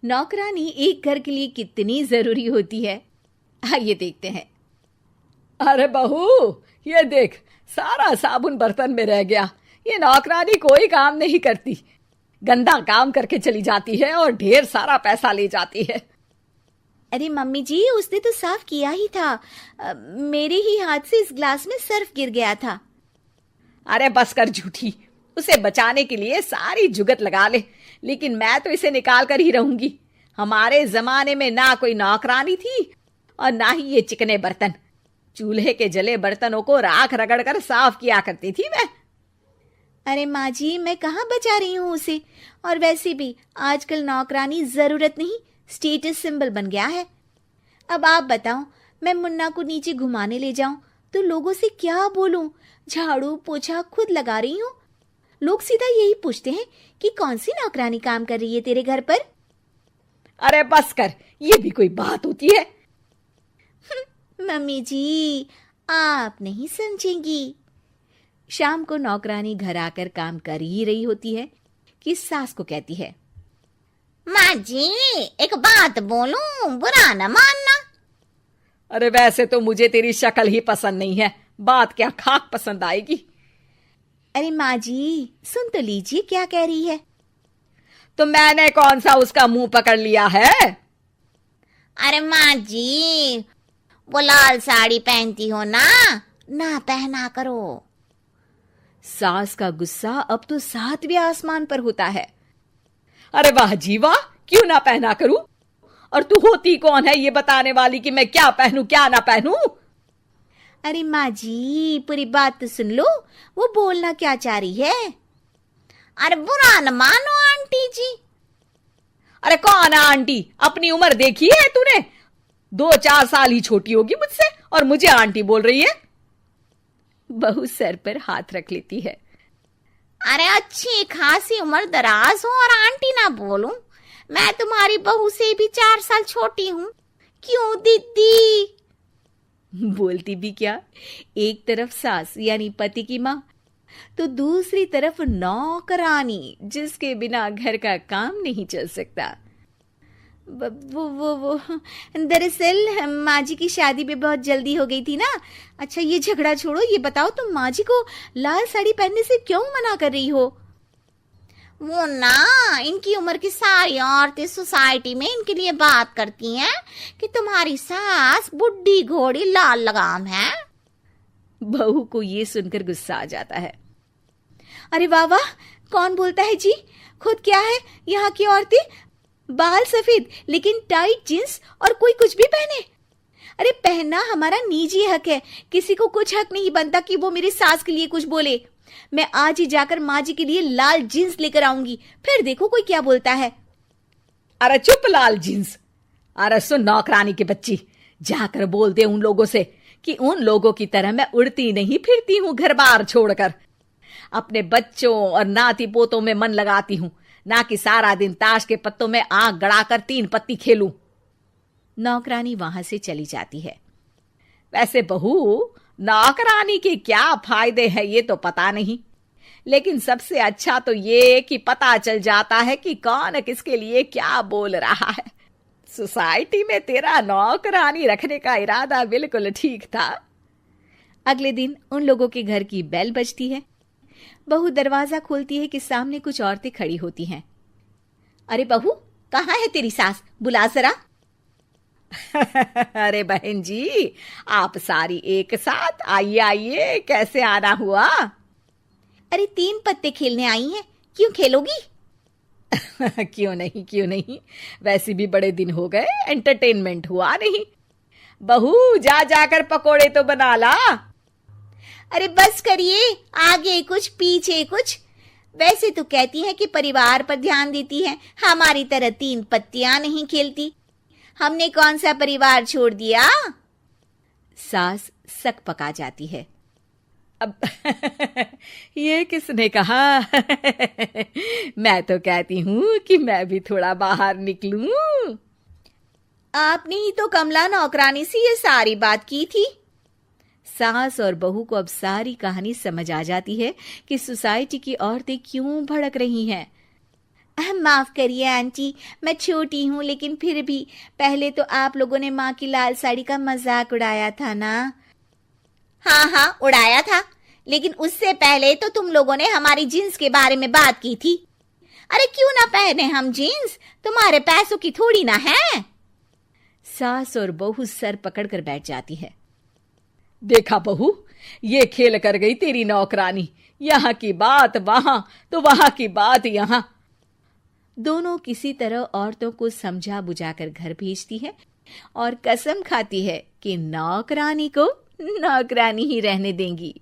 नौकरानी एक घर के लिए कितनी जरूरी होती है, आइए देखते हैं। अरे बहू, ये देख, सारा साबुन बर्तन में रह गया। ये नौकरानी कोई काम नहीं करती, गंदा काम करके चली जाती है और ढेर सारा पैसा ले जाती है। अरे मम्मी जी, उसने तो साफ किया ही था। मेरे ही हाथ से इस ग्लास में सर्फ गिर गया था। अरे बस कर झूठी, उसे बचाने के लिए सारी जुगत लगा ले, लेकिन मैं तो इसे निकाल कर ही रहूंगी। हमारे जमाने में ना कोई नौकरानी थी और ना ही ये चिकने बर्तन। चूल्हे के जले बर्तनों को राख रगड़ कर साफ किया करती थी मैं। अरे माँ जी, मैं कहाँ बचा रही हूँ उसे। और वैसे भी आजकल नौकरानी जरूरत नहीं, स्टेटस सिंबल बन गया है। अब आप बताओ, मैं मुन्ना को नीचे घुमाने ले जाऊं तो लोगों से क्या बोलूं? झाड़ू पोछा खुद लगा रही हूँ। लोग सीधा यही पूछते हैं कि कौन सी नौकरानी काम कर रही है तेरे घर पर। अरे बस कर, ये भी कोई बात होती है? मम्मी जी, आप नहीं समझेंगी। शाम को नौकरानी घर आकर काम कर ही रही होती है कि सास को कहती है, माँ जी, एक बात बोलूं, बुरा न मानना। अरे वैसे तो मुझे तेरी शक्ल ही पसंद नहीं है, बात क्या खाक पसंद आएगी। अरे माँ जी, सुन तो लीजिए क्या कह रही है। तो मैंने कौन सा उसका मुंह पकड़ लिया है? अरे माँ जी, वो लाल साड़ी पहनती हो ना, ना पहना करो। सास का गुस्सा अब तो 7वें आसमान पर होता है। अरे वाह जी वाह, क्यों ना पहना करूं? और तू होती कौन है ये बताने वाली कि मैं क्या पहनूं क्या ना पहनूं? अरे माँ जी, पूरी बात तो सुन लो, वो बोलना क्या चाह रही है। अरे बुरा न मानो आंटी जी। अरे कौन है आंटी? अपनी उम्र देखी है तूने? 2-4 साल ही छोटी होगी मुझसे और मुझे आंटी बोल रही है। बहू सर पर हाथ रख लेती है। अरे अच्छी खासी उम्र दराज हो और आंटी ना बोलूं? मैं तुम्हारी बहू से भी 4 साल छोटी हूँ। क्यों दीदी? बोलती भी क्या, एक तरफ सास यानी पति की माँ, तो दूसरी तरफ नौकरानी जिसके बिना घर का काम नहीं चल सकता। वो दरअसल माँ जी की शादी भी बहुत जल्दी हो गई थी ना। अच्छा ये झगड़ा छोड़ो, ये बताओ तुम माँ जी को लाल साड़ी पहनने से क्यों मना कर रही हो? वो ना, इनकी उम्र की सारी औरतें सोसाइटी में इनके लिए बात करती हैं कि तुम्हारी सास बुढ़ी घोड़ी लाल लगाम है। बहू को ये सुनकर गुस्सा आ जाता है। अरे वाह वाह, कौन बोलता है जी? खुद क्या है यहाँ की औरतें, बाल सफेद लेकिन टाइट जींस और कोई कुछ भी पहने। अरे पहनना हमारा निजी हक है, किसी को कुछ हक नहीं बनता कि वो मेरी सास के लिए कुछ बोले। मैं आज ही जाकर माँ जी के लिए लाल जींस लेकर आऊंगी, फिर देखो कोई क्या बोलता है। अरे चुप लाल जींस। अरे सुन नौकरानी की बच्ची, जाकर बोल दे उन लोगों से कि उन लोगों की तरह मैं उड़ती नहीं फिरती हूँ घर बार छोड़कर। अपने बच्चों और नाती पोतों में मन लगाती हूँ, ना कि सारा दिन ताश के पत्तों में आंख गड़ाकर 3 पत्ती खेलूं। नौकरानी वहां से चली जाती है। वैसे बहू, नौकरानी के क्या फायदे हैं ये तो पता नहीं, लेकिन सबसे अच्छा तो ये कि पता चल जाता है कि कौन किसके लिए क्या बोल रहा है। सोसाइटी में तेरा नौकरानी रखने का इरादा बिल्कुल ठीक था। अगले दिन उन लोगों के घर की बेल बजती है। बहू दरवाजा खोलती है कि सामने कुछ औरतें खड़ी होती हैं। अरे बहू, कहाँ है तेरी सास? बुला जरा। अरे बहन जी, आप सारी एक साथ आइए आइए, कैसे आना हुआ? अरे 3 पत्ते खेलने आई हैं, क्यों खेलोगी? क्यों नहीं क्यों नहीं, वैसे भी बड़े दिन हो गए, एंटरटेनमेंट हुआ नहीं। बहू जा जाकर पकोड़े तो बना ला। अरे बस करिए, आगे कुछ पीछे कुछ। वैसे तो कहती है कि परिवार पर ध्यान देती है, हमारी तरह 3 पत्तियां नहीं खेलती। हमने कौन सा परिवार छोड़ दिया? सास सक पका जाती है। अब ये किसने कहा? मैं तो कहती हूँ कि मैं भी थोड़ा बाहर निकलूं। आपने ही तो कमला नौकरानी से ये सारी बात की थी। सास और बहू को अब सारी कहानी समझ आ जाती है कि सोसाइटी की औरतें क्यों भड़क रही हैं। माफ करिए आंटी, मैं छोटी हूँ, लेकिन फिर भी पहले तो आप लोगों ने माँ की लाल साड़ी का मजाक उड़ाया था ना। हाँ हाँ उड़ाया था, लेकिन उससे पहले तो तुम लोगों ने हमारी जीन्स के बारे में बात की थी। अरे क्यों ना पहने हम जीन्स, तुम्हारे पैसों की थोड़ी ना है। सास और बहू सर पकड़कर बैठ जाती है। देखा बहू, ये खेल कर गई तेरी नौकरानी, यहाँ की बात वहां तो वहां की बात यहाँ। दोनों किसी तरह औरतों को समझा बुझाकर घर भेजती है और कसम खाती है कि नौकरानी को नौकरानी ही रहने देंगी।